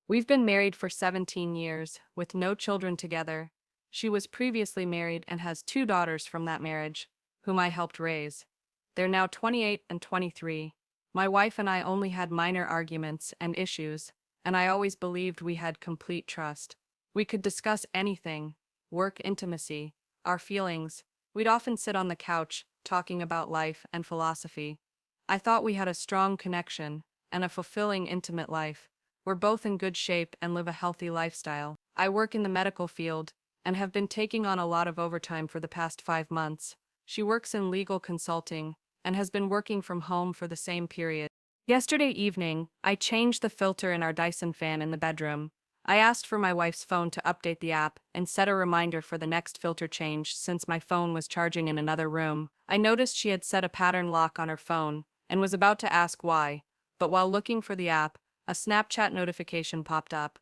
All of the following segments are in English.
We've been married for 17 years, with no children together. She was previously married and has two daughters from that marriage, whom I helped raise. They're now 28 and 23. My wife and I only had minor arguments and issues, and I always believed we had complete trust. We could discuss anything: work, intimacy, our feelings. We'd often sit on the couch, talking about life and philosophy. I thought we had a strong connection and a fulfilling, intimate life. We're both in good shape and live a healthy lifestyle. I work in the medical field and have been taking on a lot of overtime for the past 5 months. She works in legal consulting and has been working from home for the same period. Yesterday evening, I changed the filter in our Dyson fan in the bedroom. I asked for my wife's phone to update the app and set a reminder for the next filter change since my phone was charging in another room. I noticed she had set a pattern lock on her phone and was about to ask why, but while looking for the app, a Snapchat notification popped up.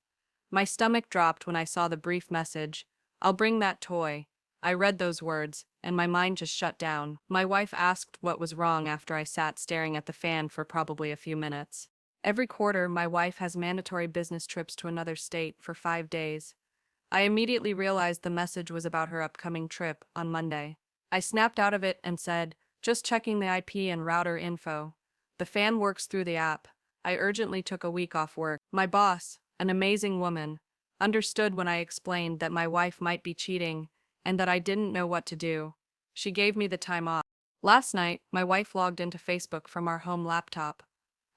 My stomach dropped when I saw the brief message, "I'll bring that toy." I read those words, and my mind just shut down. My wife asked what was wrong after I sat staring at the fan for probably a few minutes. Every quarter, my wife has mandatory business trips to another state for 5 days. I immediately realized the message was about her upcoming trip on Monday. I snapped out of it and said, "Just checking the IP and router info. The fan works through the app." I urgently took a week off work. My boss, an amazing woman, understood when I explained that my wife might be cheating and that I didn't know what to do. She gave me the time off. Last night, my wife logged into Facebook from our home laptop.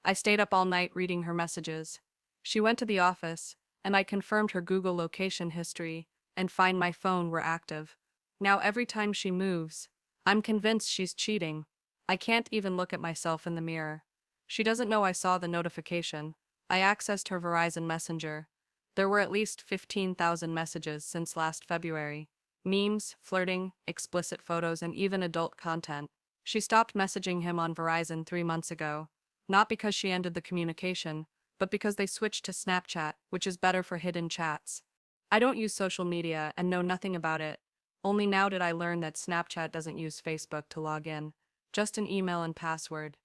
I stayed up all night reading her messages. She went to the office, and I confirmed her Google location history and Find My Phone were active. Now every time she moves, I'm convinced she's cheating. I can't even look at myself in the mirror. She doesn't know I saw the notification. I accessed her Verizon Messenger. There were at least 15,000 messages since last February. Memes, flirting, explicit photos, and even adult content. She stopped messaging him on Verizon 3 months ago. Not because she ended the communication, but because they switched to Snapchat, which is better for hidden chats. I don't use social media and know nothing about it. Only now did I learn that Snapchat doesn't use Facebook to log in, just an email and password.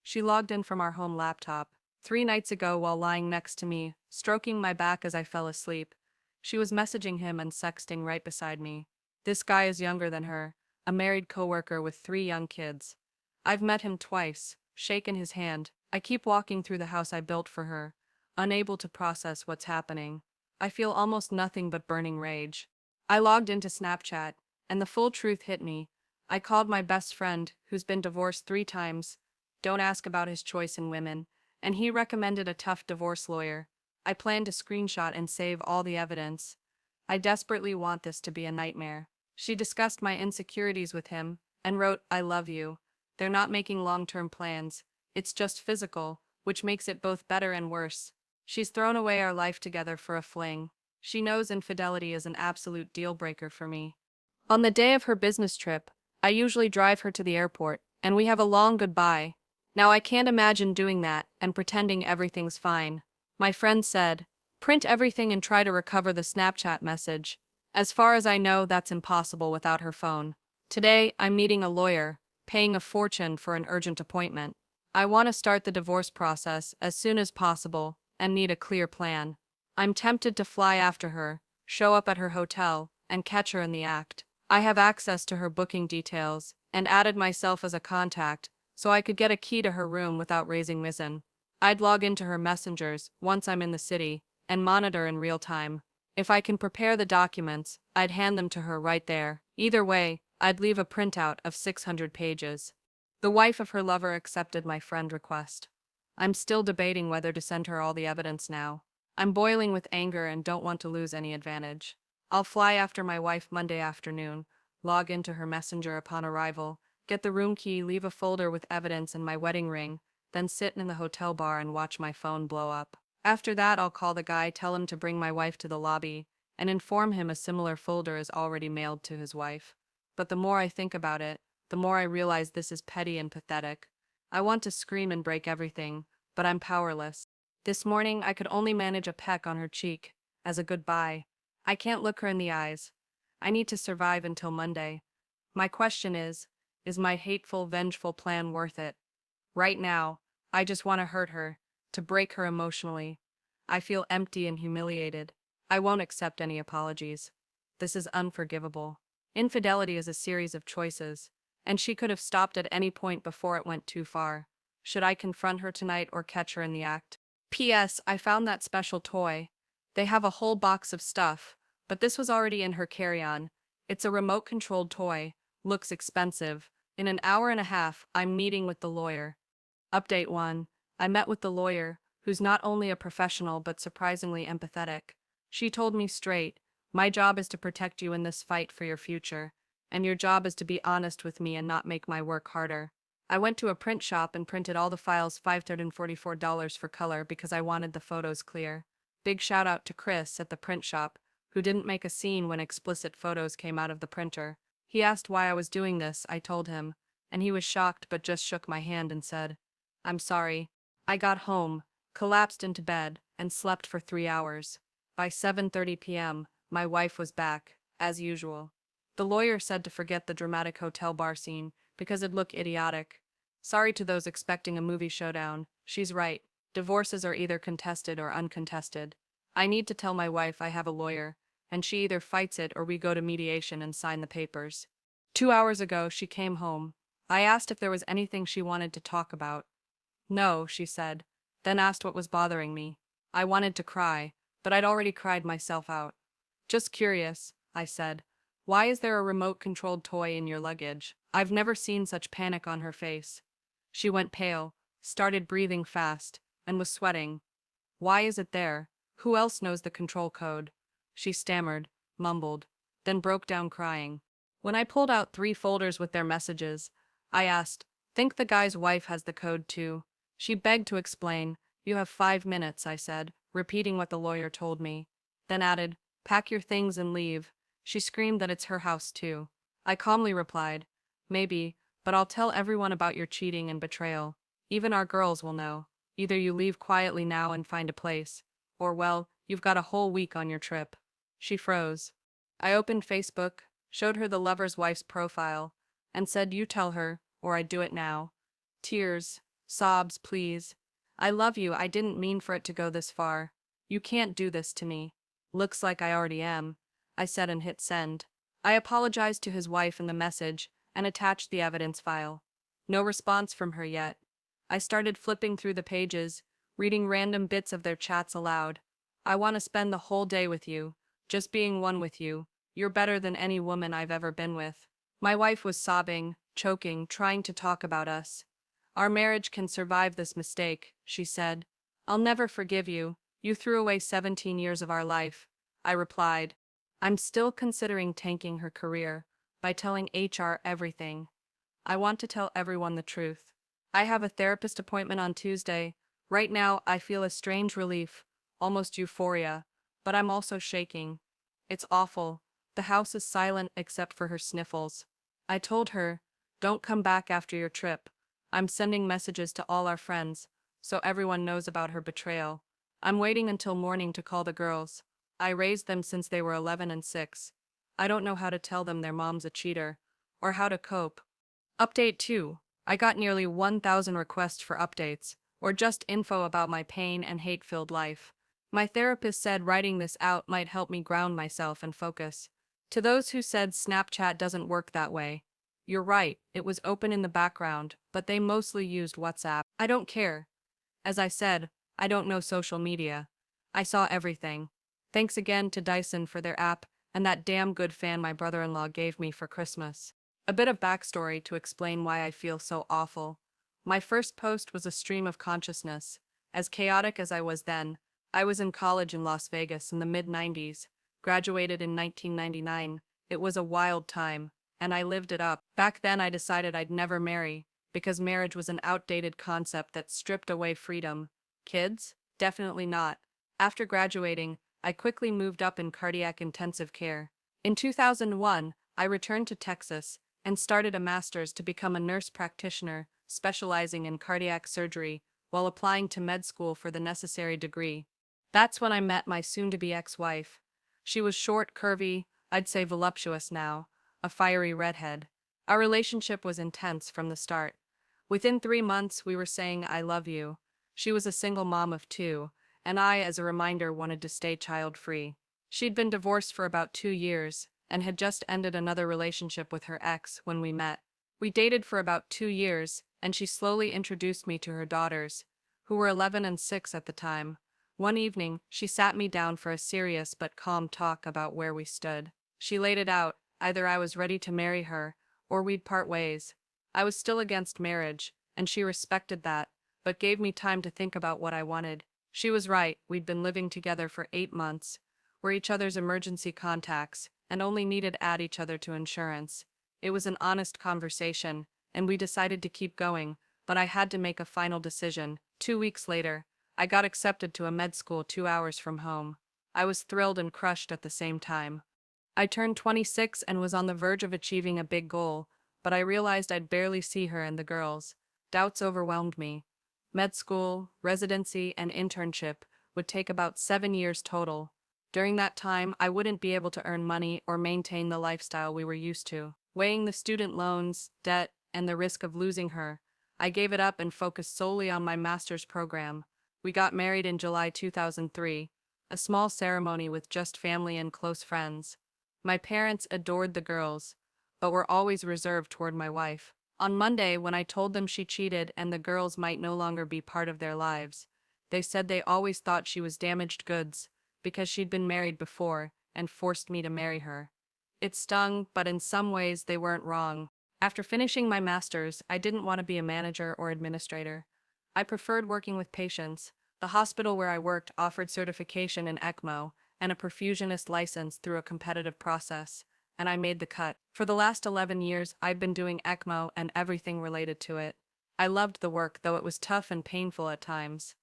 She logged in from our home laptop 3 nights ago while lying next to me, stroking my back as I fell asleep. She was messaging him and sexting right beside me. This guy is younger than her, a married coworker with 3 young kids. I've met him twice, shaken his hand. I keep walking through the house I built for her, unable to process what's happening. I feel almost nothing but burning rage. I logged into Snapchat, and the full truth hit me. I called my best friend, who's been divorced 3 times. Don't ask about his choice in women, and he recommended a tough divorce lawyer. I plan to screenshot and save all the evidence. I desperately want this to be a nightmare. She discussed my insecurities with him and wrote, "I love you." They're not making long-term plans. It's just physical, which makes it both better and worse. She's thrown away our life together for a fling. She knows infidelity is an absolute deal breaker for me. On the day of her business trip, I usually drive her to the airport, and we have a long goodbye. Now I can't imagine doing that and pretending everything's fine. My friend said, "Print everything and try to recover the Snapchat message." As far as I know, that's impossible without her phone. Today, I'm meeting a lawyer, paying a fortune for an urgent appointment. I want to start the divorce process as soon as possible and need a clear plan. I'm tempted to fly after her, show up at her hotel, and catch her in the act. I have access to her booking details and added myself as a contact so I could get a key to her room without raising Wizen. I'd log into her messengers once I'm in the city and monitor in real time. If I can prepare the documents, I'd hand them to her right there. Either way, I'd leave a printout of 600 pages. The wife of her lover accepted my friend request. I'm still debating whether to send her all the evidence now. I'm boiling with anger and don't want to lose any advantage. I'll fly after my wife Monday afternoon, log into her messenger upon arrival, get the room key, leave a folder with evidence and my wedding ring, then sit in the hotel bar and watch my phone blow up. After that, I'll call the guy, tell him to bring my wife to the lobby, and inform him a similar folder is already mailed to his wife. But the more I think about it, the more I realize this is petty and pathetic. I want to scream and break everything, but I'm powerless. This morning, I could only manage a peck on her cheek, as a goodbye. I can't look her in the eyes. I need to survive until Monday. My question is my hateful, vengeful plan worth it? Right now, I just want to hurt her, to break her emotionally. I feel empty and humiliated. I won't accept any apologies. This is unforgivable. Infidelity is a series of choices, and she could have stopped at any point before it went too far. Should I confront her tonight or catch her in the act? P.S. I found that special toy. They have a whole box of stuff, but this was already in her carry-on. It's a remote-controlled toy. Looks expensive. In an hour and a half, I'm meeting with the lawyer. Update 1. I met with the lawyer, who's not only a professional but surprisingly empathetic. She told me straight, my job is to protect you in this fight for your future, and your job is to be honest with me and not make my work harder. I went to a print shop and printed all the files $544 for color because I wanted the photos clear. Big shout out to Chris at the print shop, who didn't make a scene when explicit photos came out of the printer. He asked why I was doing this, I told him, and he was shocked but just shook my hand and said, I'm sorry. I got home, collapsed into bed, and slept for 3 hours. By 7:30 p.m., my wife was back, as usual. The lawyer said to forget the dramatic hotel bar scene, because it'd look idiotic. Sorry to those expecting a movie showdown, she's right. Divorces are either contested or uncontested. I need to tell my wife I have a lawyer, and she either fights it or we go to mediation and sign the papers. 2 hours ago, she came home. I asked if there was anything she wanted to talk about. No, she said, then asked what was bothering me. I wanted to cry, but I'd already cried myself out. Just curious, I said. Why is there a remote-controlled toy in your luggage? I've never seen such panic on her face. She went pale, started breathing fast, and was sweating. Why is it there? Who else knows the control code? She stammered, mumbled, then broke down crying. When I pulled out 3 folders with their messages, I asked, think the guy's wife has the code too? She begged to explain. You have 5 minutes, I said, repeating what the lawyer told me. Then added, pack your things and leave. She screamed that it's her house too. I calmly replied, maybe, but I'll tell everyone about your cheating and betrayal. Even our girls will know. Either you leave quietly now and find a place, or well, you've got a whole week on your trip. She froze. I opened Facebook, showed her the lover's wife's profile, and said you tell her, or I'd do it now. Tears, sobs, pleas. I love you, I didn't mean for it to go this far. You can't do this to me. Looks like I already am, I said and hit send. I apologized to his wife in the message and attached the evidence file. No response from her yet. I started flipping through the pages, reading random bits of their chats aloud. I want to spend the whole day with you, just being one with you. You're better than any woman I've ever been with. My wife was sobbing, choking, trying to talk about us. Our marriage can survive this mistake, she said. I'll never forgive you. You threw away 17 years of our life. I replied. I'm still considering tanking her career by telling HR everything. I want to tell everyone the truth. I have a therapist appointment on Tuesday. Right now, I feel a strange relief, almost euphoria, but I'm also shaking. It's awful. The house is silent except for her sniffles. I told her, don't come back after your trip. I'm sending messages to all our friends, so everyone knows about her betrayal. I'm waiting until morning to call the girls. I raised them since they were 11 and 6. I don't know how to tell them their mom's a cheater, or how to cope. Update 2. I got nearly 1,000 requests for updates, or just info about my pain and hate-filled life. My therapist said writing this out might help me ground myself and focus. To those who said Snapchat doesn't work that way, you're right, it was open in the background, but they mostly used WhatsApp. I don't care. As I said, I don't know social media. I saw everything. Thanks again to Dyson for their app and that damn good fan my brother-in-law gave me for Christmas. A bit of backstory to explain why I feel so awful. My first post was a stream of consciousness. As chaotic as I was then, I was in college in Las Vegas in the mid-90s, graduated in 1999. It was a wild time, and I lived it up. Back then I decided I'd never marry, because marriage was an outdated concept that stripped away freedom. Kids? Definitely not. After graduating, I quickly moved up in cardiac intensive care. In 2001, I returned to Texas and started a master's to become a nurse practitioner, specializing in cardiac surgery, while applying to med school for the necessary degree. That's when I met my soon-to-be ex-wife. She was short, curvy, I'd say voluptuous now, a fiery redhead. Our relationship was intense from the start. Within 3 months, we were saying I love you. She was a single mom of 2, and I, as a reminder, wanted to stay child-free. She'd been divorced for about 2 years, and had just ended another relationship with her ex when we met. We dated for about 2 years, and she slowly introduced me to her daughters, who were 11 and 6 at the time. One evening, she sat me down for a serious but calm talk about where we stood. She laid it out: either I was ready to marry her, or we'd part ways. I was still against marriage, and she respected that, but gave me time to think about what I wanted. She was right. We'd been living together for 8 months, were each other's emergency contacts, and only needed to add each other to insurance. It was an honest conversation, and we decided to keep going, but I had to make a final decision. 2 weeks later, I got accepted to a med school 2 hours from home. I was thrilled and crushed at the same time. I turned 26 and was on the verge of achieving a big goal, but I realized I'd barely see her and the girls. Doubts overwhelmed me. Med school, residency, and internship would take about 7 years total. During that time, I wouldn't be able to earn money or maintain the lifestyle we were used to. Weighing the student loans, debt, and the risk of losing her, I gave it up and focused solely on my master's program. We got married in July 2003, a small ceremony with just family and close friends. My parents adored the girls, but were always reserved toward my wife. On Monday, when I told them she cheated and the girls might no longer be part of their lives, they said they always thought she was damaged goods, because she'd been married before, and forced me to marry her. It stung, but in some ways they weren't wrong. After finishing my master's, I didn't want to be a manager or administrator. I preferred working with patients. The hospital where I worked offered certification in ECMO and a perfusionist license through a competitive process, and I made the cut. For the last 11 years, I've been doing ECMO and everything related to it. I loved the work, though it was tough and painful at times.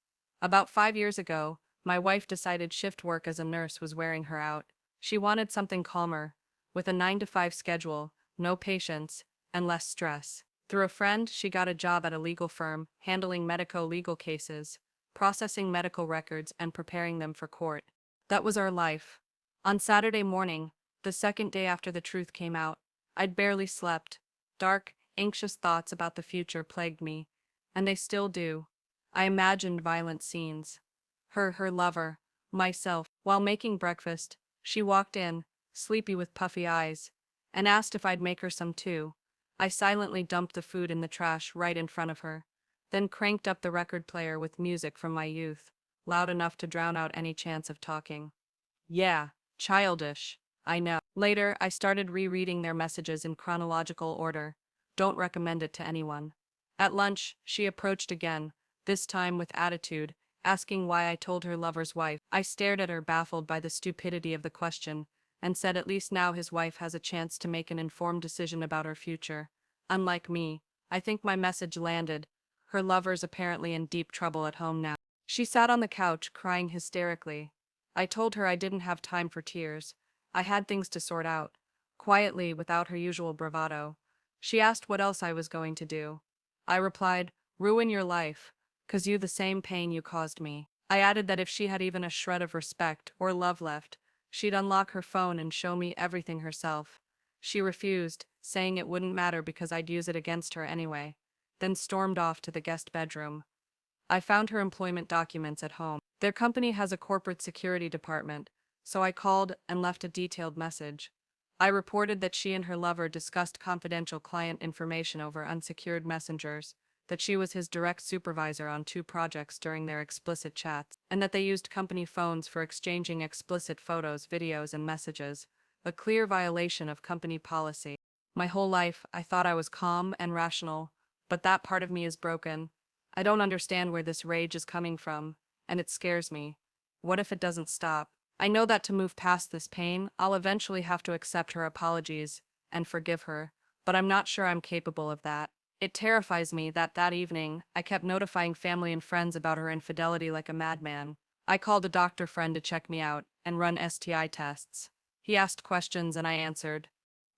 About 5 years ago, my wife decided shift work as a nurse was wearing her out. She wanted something calmer, with a 9 to 5 schedule, no patients, and less stress. Through a friend, she got a job at a legal firm, handling medico-legal cases, processing medical records, and preparing them for court. That was our life. On Saturday morning, the second day after the truth came out, I'd barely slept. Dark, anxious thoughts about the future plagued me, and they still do. I imagined violent scenes. Her lover, myself. While making breakfast, she walked in, sleepy with puffy eyes, and asked if I'd make her some too. I silently dumped the food in the trash right in front of her, then cranked up the record player with music from my youth, loud enough to drown out any chance of talking. Yeah, childish, I know. Later, I started rereading their messages in chronological order. Don't recommend it to anyone. At lunch, she approached again, this time with attitude, asking why I told her lover's wife. I stared at her, baffled by the stupidity of the question, and said at least now his wife has a chance to make an informed decision about her future. Unlike me, I think my message landed. Her lover's apparently in deep trouble at home now. She sat on the couch, crying hysterically. I told her I didn't have time for tears. I had things to sort out. Quietly, without her usual bravado. She asked what else I was going to do. I replied, ruin your life, 'cause you the same pain you caused me. I added that if she had even a shred of respect or love left, she'd unlock her phone and show me everything herself. She refused, saying it wouldn't matter because I'd use it against her anyway, then stormed off to the guest bedroom. I found her employment documents at home. Their company has a corporate security department, so I called and left a detailed message. I reported that she and her lover discussed confidential client information over unsecured messengers, that she was his direct supervisor on 2 projects during their explicit chats, and that they used company phones for exchanging explicit photos, videos, and messages, a clear violation of company policy. My whole life, I thought I was calm and rational, but that part of me is broken. I don't understand where this rage is coming from, and it scares me. What if it doesn't stop? I know that to move past this pain, I'll eventually have to accept her apologies and forgive her, but I'm not sure I'm capable of that. It terrifies me that evening, I kept notifying family and friends about her infidelity like a madman. I called a doctor friend to check me out and run STI tests. He asked questions and I answered.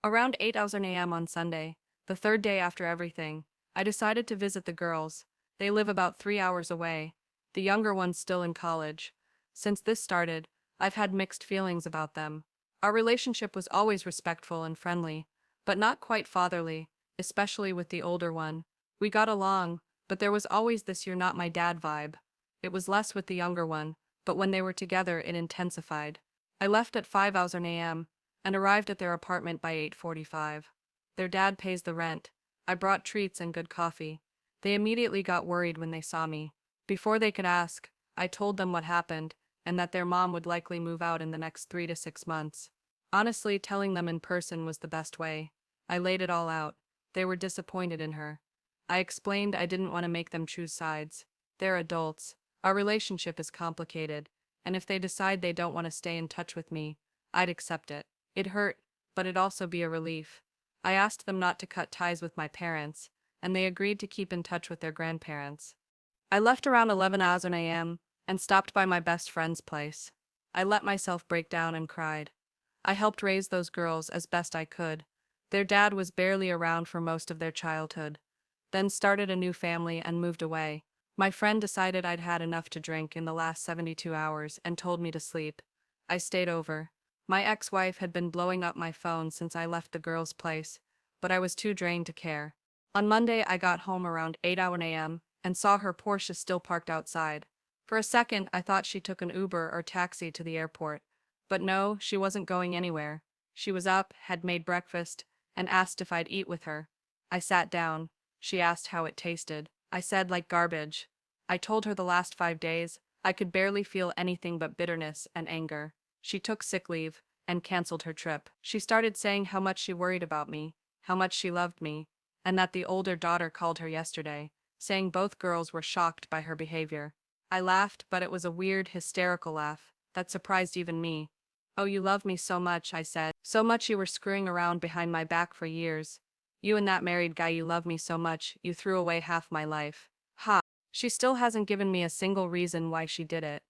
Around 8:00 a.m. on Sunday, the third day after everything, I decided to visit the girls. They live about 3 hours away, the younger one's still in college. Since this started, I've had mixed feelings about them. Our relationship was always respectful and friendly, but not quite fatherly, especially with the older one. We got along, but there was always this "you're not my dad" vibe. It was less with the younger one, but when they were together it intensified. I left at 5 a.m. and arrived at their apartment by 8:45. Their dad pays the rent. I brought treats and good coffee. They immediately got worried when they saw me. Before they could ask, I told them what happened and that their mom would likely move out in the next 3 to 6 months. Honestly, telling them in person was the best way. I laid it all out. They were disappointed in her. I explained I didn't want to make them choose sides. They're adults. Our relationship is complicated, and if they decide they don't want to stay in touch with me, I'd accept it. It hurt, but it'd also be a relief. I asked them not to cut ties with my parents, and they agreed to keep in touch with their grandparents. I left around 11 a.m. and stopped by my best friend's place. I let myself break down and cried. I helped raise those girls as best I could. Their dad was barely around for most of their childhood, then started a new family and moved away. My friend decided I'd had enough to drink in the last 72 hours and told me to sleep. I stayed over. My ex-wife had been blowing up my phone since I left the girls' place, but I was too drained to care. On Monday I got home around 8 a.m. and saw her Porsche still parked outside. For a second I thought she took an Uber or taxi to the airport. But no, she wasn't going anywhere. She was up, had made breakfast, and asked if I'd eat with her. I sat down. She asked how it tasted. I said like garbage. I told her the last 5 days, I could barely feel anything but bitterness and anger. She took sick leave and canceled her trip. She started saying how much she worried about me, how much she loved me, and that the older daughter called her yesterday, saying both girls were shocked by her behavior. I laughed, but it was a weird, hysterical laugh that surprised even me. "Oh, you love me so much," I said. "So much you were screwing around behind my back for years. You and that married guy, you love me so much, you threw away half my life." Ha! She still hasn't given me a single reason why she did it.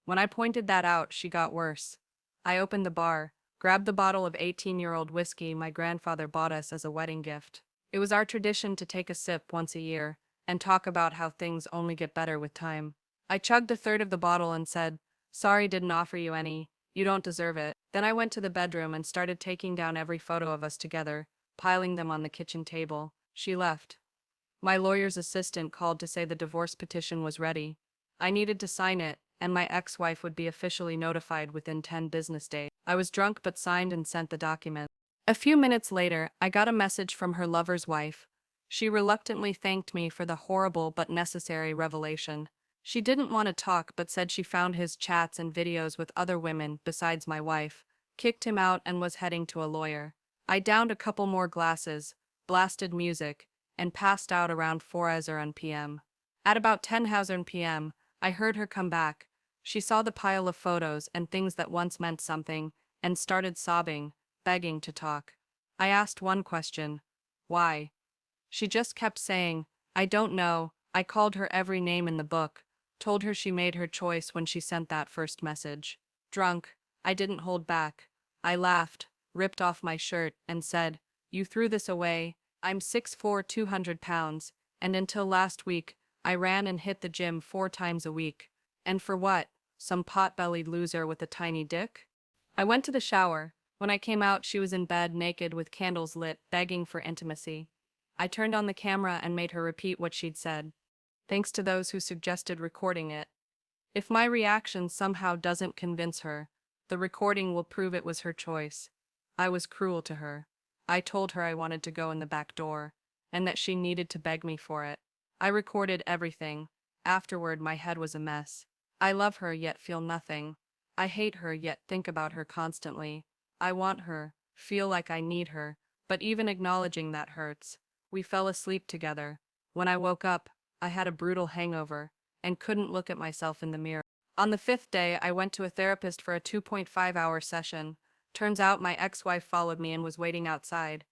When I pointed that out, she got worse. I opened the bar, grabbed the bottle of 18-year-old whiskey my grandfather bought us as a wedding gift. It was our tradition to take a sip once a year and talk about how things only get better with time. I chugged a third of the bottle and said, "Sorry, didn't offer you any. You don't deserve it." Then I went to the bedroom and started taking down every photo of us together, piling them on the kitchen table. She left. My lawyer's assistant called to say the divorce petition was ready. I needed to sign it, and my ex-wife would be officially notified within 10 business days. I was drunk but signed and sent the document. A few minutes later, I got a message from her lover's wife. She reluctantly thanked me for the horrible but necessary revelation. She didn't want to talk but said she found his chats and videos with other women besides my wife, kicked him out and was heading to a lawyer. I downed a couple more glasses, blasted music, and passed out around 4 p.m. At about 10 p.m., I heard her come back. She saw the pile of photos and things that once meant something, and started sobbing, begging to talk. I asked one question. Why? She just kept saying, "I don't know." I called her every name in the book, told her she made her choice when she sent that first message. Drunk, I didn't hold back. I laughed, ripped off my shirt, and said, "You threw this away. I'm 6'4", 200 pounds, and until last week, I ran and hit the gym 4 times a week. And for what? Some pot-bellied loser with a tiny dick?" I went to the shower. When I came out, she was in bed naked with candles lit, begging for intimacy. I turned on the camera and made her repeat what she'd said. Thanks to those who suggested recording it. If my reaction somehow doesn't convince her, the recording will prove it was her choice. I was cruel to her. I told her I wanted to go in the back door, and that she needed to beg me for it. I recorded everything. Afterward, my head was a mess. I love her yet feel nothing. I hate her yet think about her constantly. I want her, feel like I need her, but even acknowledging that hurts. We fell asleep together. When I woke up, I had a brutal hangover and couldn't look at myself in the mirror. On the 5th day, I went to a therapist for a 2.5-hour session. Turns out my ex-wife followed me and was waiting outside.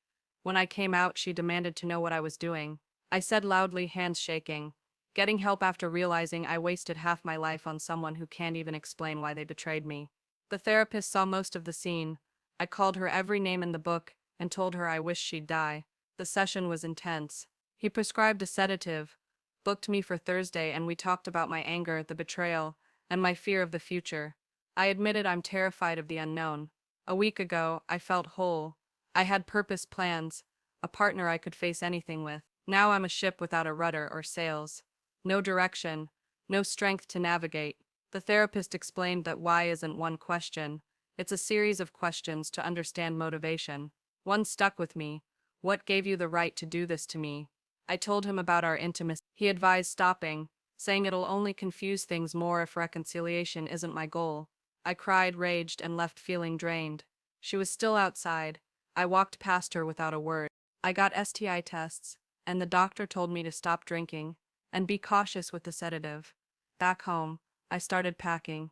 When I came out, she demanded to know what I was doing. I said loudly, hands shaking. Getting help after realizing I wasted half my life on someone who can't even explain why they betrayed me. The therapist saw most of the scene. I called her every name in the book and told her I wished she'd die. The session was intense. He prescribed a sedative, booked me for Thursday, and we talked about my anger, the betrayal, and my fear of the future. I admitted I'm terrified of the unknown. A week ago, I felt whole. I had purpose, plans, a partner I could face anything with. Now I'm a ship without a rudder or sails. No direction, no strength to navigate. The therapist explained that why isn't one question, it's a series of questions to understand motivation. One stuck with me. What gave you the right to do this to me? I told him about our intimacy. He advised stopping, saying it'll only confuse things more if reconciliation isn't my goal. I cried, raged, and left feeling drained. She was still outside. I walked past her without a word. I got STI tests, and the doctor told me to stop drinking and be cautious with the sedative. Back home, I started packing.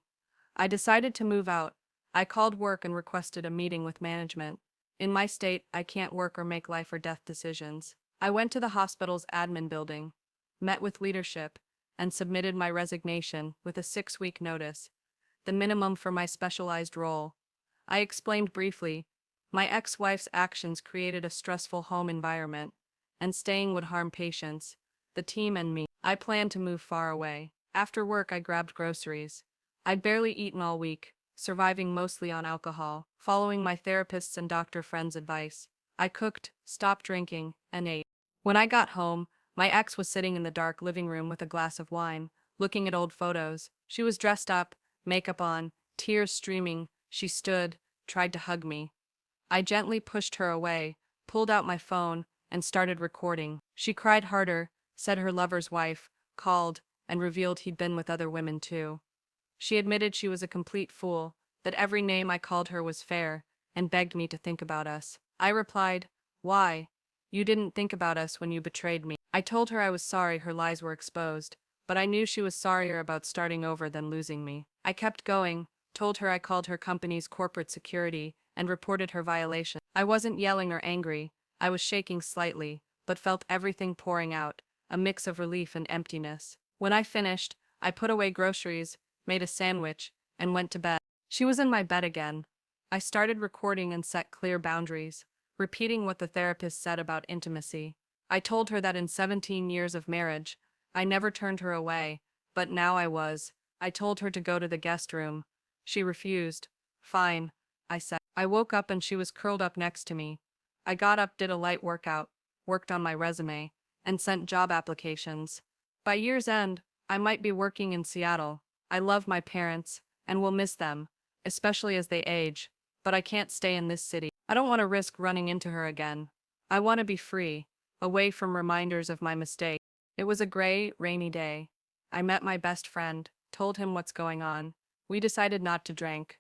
I decided to move out. I called work and requested a meeting with management. In my state, I can't work or make life or death decisions. I went to the hospital's admin building, met with leadership, and submitted my resignation with a 6-week notice, the minimum for my specialized role. I explained briefly, my ex-wife's actions created a stressful home environment, and staying would harm patients, the team and me. I planned to move far away. After work, I grabbed groceries. I'd barely eaten all week, surviving mostly on alcohol. Following my therapist's and doctor friends' advice, I cooked, stopped drinking, and ate. When I got home, my ex was sitting in the dark living room with a glass of wine, looking at old photos. She was dressed up, makeup on, tears streaming. She stood, tried to hug me. I gently pushed her away, pulled out my phone, and started recording. She cried harder, said her lover's wife called, and revealed he'd been with other women too. She admitted she was a complete fool, that every name I called her was fair, and begged me to think about us. I replied, "Why? You didn't think about us when you betrayed me." I told her I was sorry her lies were exposed, but I knew she was sorrier about starting over than losing me. I kept going, told her I called her company's corporate security, and reported her violation. I wasn't yelling or angry, I was shaking slightly, but felt everything pouring out, a mix of relief and emptiness. When I finished, I put away groceries, made a sandwich, and went to bed. She was in my bed again. I started recording and set clear boundaries, repeating what the therapist said about intimacy. I told her that in 17 years of marriage, I never turned her away, but now I was. I told her to go to the guest room. She refused. "Fine," I said. I woke up and she was curled up next to me. I got up, did a light workout, worked on my resume, and sent job applications. By year's end, I might be working in Seattle. I love my parents, and will miss them, especially as they age, but I can't stay in this city. I don't want to risk running into her again. I want to be free, away from reminders of my mistake. It was a gray, rainy day. I met my best friend, told him what's going on. We decided not to drink.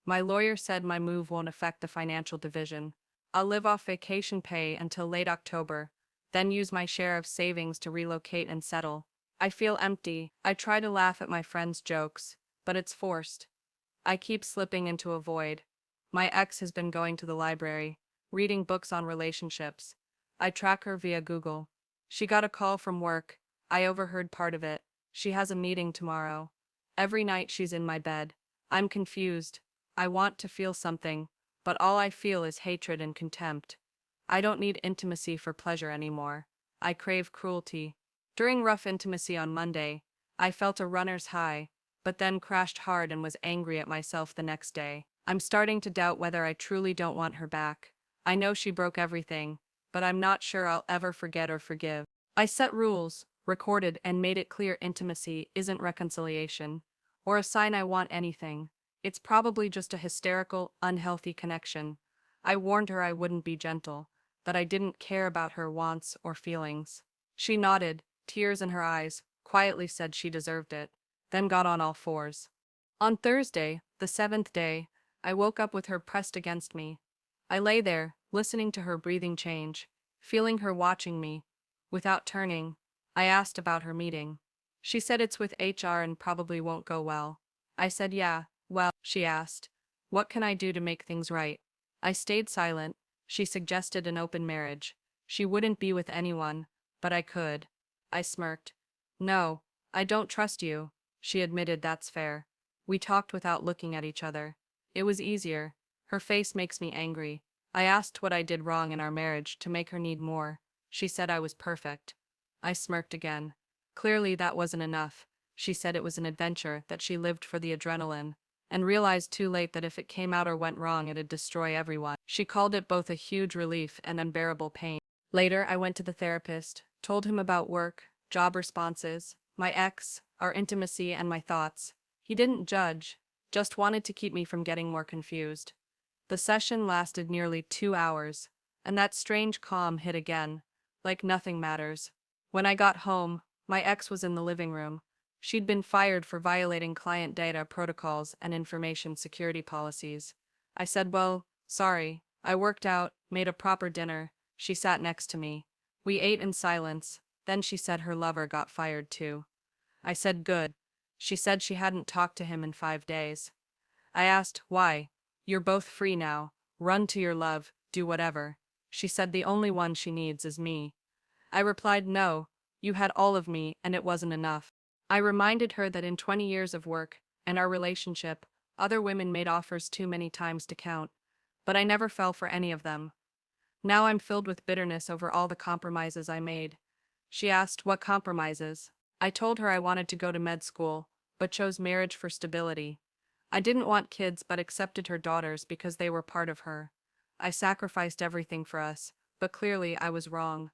My lawyer said my move won't affect the financial division. I'll live off vacation pay until late October, then use my share of savings to relocate and settle. I feel empty. I try to laugh at my friends' jokes, but it's forced. I keep slipping into a void. My ex has been going to the library, reading books on relationships. I track her via Google. She got a call from work. I overheard part of it. She has a meeting tomorrow. Every night she's in my bed. I'm confused. I want to feel something, but all I feel is hatred and contempt. I don't need intimacy for pleasure anymore. I crave cruelty. During rough intimacy on Monday, I felt a runner's high, but then crashed hard and was angry at myself the next day. I'm starting to doubt whether I truly don't want her back. I know she broke everything, but I'm not sure I'll ever forget or forgive. I set rules, recorded, and made it clear intimacy isn't reconciliation, or a sign I want anything. It's probably just a hysterical, unhealthy connection. I warned her I wouldn't be gentle, that I didn't care about her wants or feelings. She nodded, tears in her eyes, quietly said she deserved it, then got on all fours. On Thursday, the 7th day, I woke up with her pressed against me. I lay there, listening to her breathing change, feeling her watching me. Without turning, I asked about her meeting. She said it's with HR and probably won't go well. I said, "Yeah, well," she asked, "what can I do to make things right?" I stayed silent. She suggested an open marriage. She wouldn't be with anyone, but I could. I smirked. "No, I don't trust you." She admitted that's fair. We talked without looking at each other. It was easier. Her face makes me angry. I asked what I did wrong in our marriage to make her need more. She said I was perfect. I smirked again. Clearly that wasn't enough. She said it was an adventure, that she lived for the adrenaline, and realized too late that if it came out or went wrong it'd destroy everyone. She called it both a huge relief and unbearable pain. Later, I went to the therapist, told him about work, job responses, my ex, our intimacy, and my thoughts. He didn't judge, just wanted to keep me from getting more confused. The session lasted nearly 2 hours, and that strange calm hit again, like nothing matters. When I got home, my ex was in the living room. She'd been fired for violating client data protocols and information security policies. I said, well, sorry, I worked out, made a proper dinner. She sat next to me. We ate in silence, then she said her lover got fired too. I said, good. She said she hadn't talked to him in 5 days. I asked, why? You're both free now. Run to your love, do whatever. She said the only one she needs is me. I replied, no, you had all of me and it wasn't enough. I reminded her that in 20 years of work and our relationship, other women made offers too many times to count, but I never fell for any of them. Now I'm filled with bitterness over all the compromises I made. She asked, what compromises? I told her I wanted to go to med school, but chose marriage for stability. I didn't want kids but accepted her daughters because they were part of her. I sacrificed everything for us, but clearly I was wrong.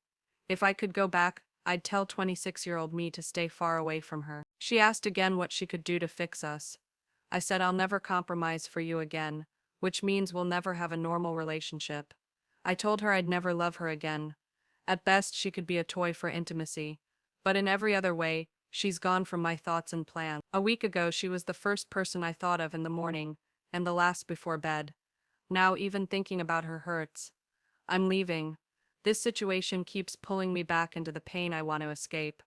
If I could go back, I'd tell 26-year-old me to stay far away from her. She asked again what she could do to fix us. I said I'll never compromise for you again, which means we'll never have a normal relationship. I told her I'd never love her again. At best, she could be a toy for intimacy, but in every other way, she's gone from my thoughts and plans. A week ago, she was the first person I thought of in the morning, and the last before bed. Now even thinking about her hurts. I'm leaving. This situation keeps pulling me back into the pain I want to escape.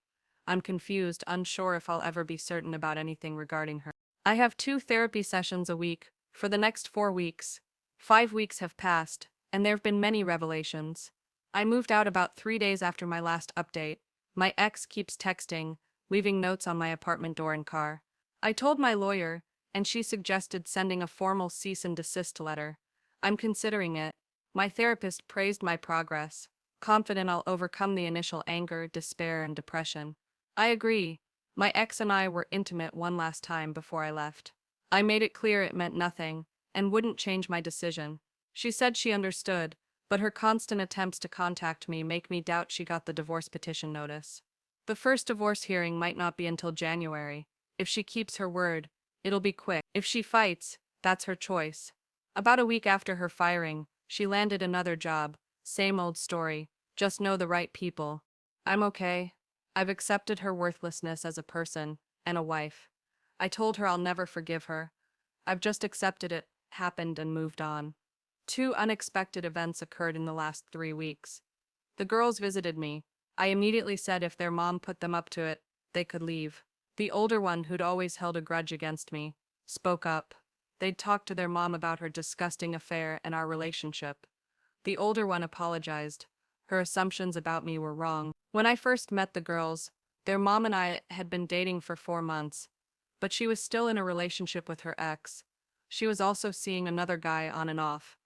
I'm confused, unsure if I'll ever be certain about anything regarding her. I have 2 therapy sessions a week, for the next 4 weeks. 5 weeks have passed, and there have been many revelations. I moved out about 3 days after my last update. My ex keeps texting, leaving notes on my apartment door and car. I told my lawyer, and she suggested sending a formal cease and desist letter. I'm considering it. My therapist praised my progress, confident I'll overcome the initial anger, despair, and depression. I agree. My ex and I were intimate one last time before I left. I made it clear it meant nothing, and wouldn't change my decision. She said she understood, but her constant attempts to contact me make me doubt she got the divorce petition notice. The first divorce hearing might not be until January. If she keeps her word, it'll be quick. If she fights, that's her choice. About a week after her firing, she landed another job. Same old story, just know the right people. I'm okay. I've accepted her worthlessness as a person and a wife. I told her I'll never forgive her. I've just accepted it, happened, and moved on. 2 unexpected events occurred in the last 3 weeks. The girls visited me. I immediately said if their mom put them up to it, they could leave. The older one, who'd always held a grudge against me, spoke up. They'd talked to their mom about her disgusting affair and our relationship. The older one apologized. Her assumptions about me were wrong. When I first met the girls, their mom and I had been dating for 4 months, but she was still in a relationship with her ex. She was also seeing another guy on and off.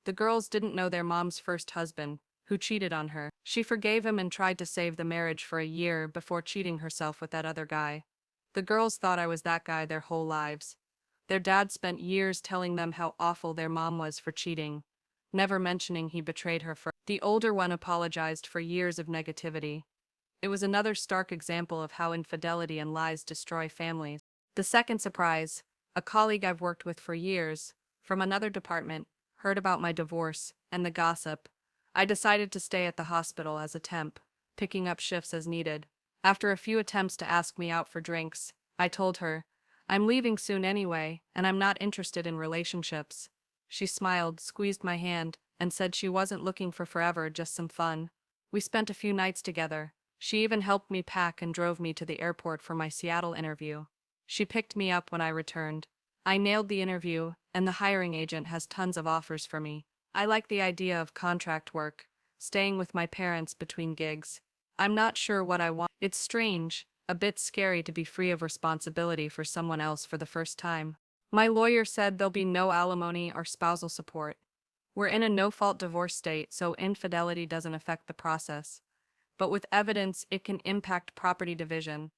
The girls didn't know their mom's first husband, who cheated on her. She forgave him and tried to save the marriage for a year before cheating herself with that other guy. The girls thought I was that guy their whole lives. Their dad spent years telling them how awful their mom was for cheating, never mentioning he betrayed her for. The older one apologized for years of negativity. It was another stark example of how infidelity and lies destroy families. The second surprise, a colleague I've worked with for years, from another department, heard about my divorce and the gossip. I decided to stay at the hospital as a temp, picking up shifts as needed. After a few attempts to ask me out for drinks, I told her, I'm leaving soon anyway, and I'm not interested in relationships. She smiled, squeezed my hand, and said she wasn't looking for forever, just some fun. We spent a few nights together. She even helped me pack and drove me to the airport for my Seattle interview. She picked me up when I returned. I nailed the interview, and the hiring agent has tons of offers for me. I like the idea of contract work, staying with my parents between gigs. I'm not sure what I want. It's strange, a bit scary to be free of responsibility for someone else for the first time. My lawyer said there'll be no alimony or spousal support. We're in a no-fault divorce state, so infidelity doesn't affect the process. But with evidence, it can impact property division.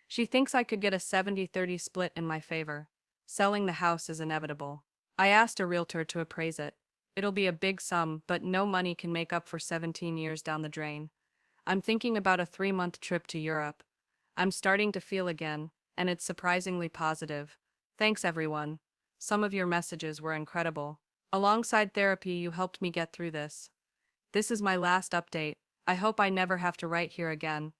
She thinks I could get a 70-30 split in my favor. Selling the house is inevitable. I asked a realtor to appraise it. It'll be a big sum, but no money can make up for 17 years down the drain. I'm thinking about a 3-month trip to Europe. I'm starting to feel again, and it's surprisingly positive. Thanks, everyone. Some of your messages were incredible. Alongside therapy, you helped me get through this. This is my last update. I hope I never have to write here again.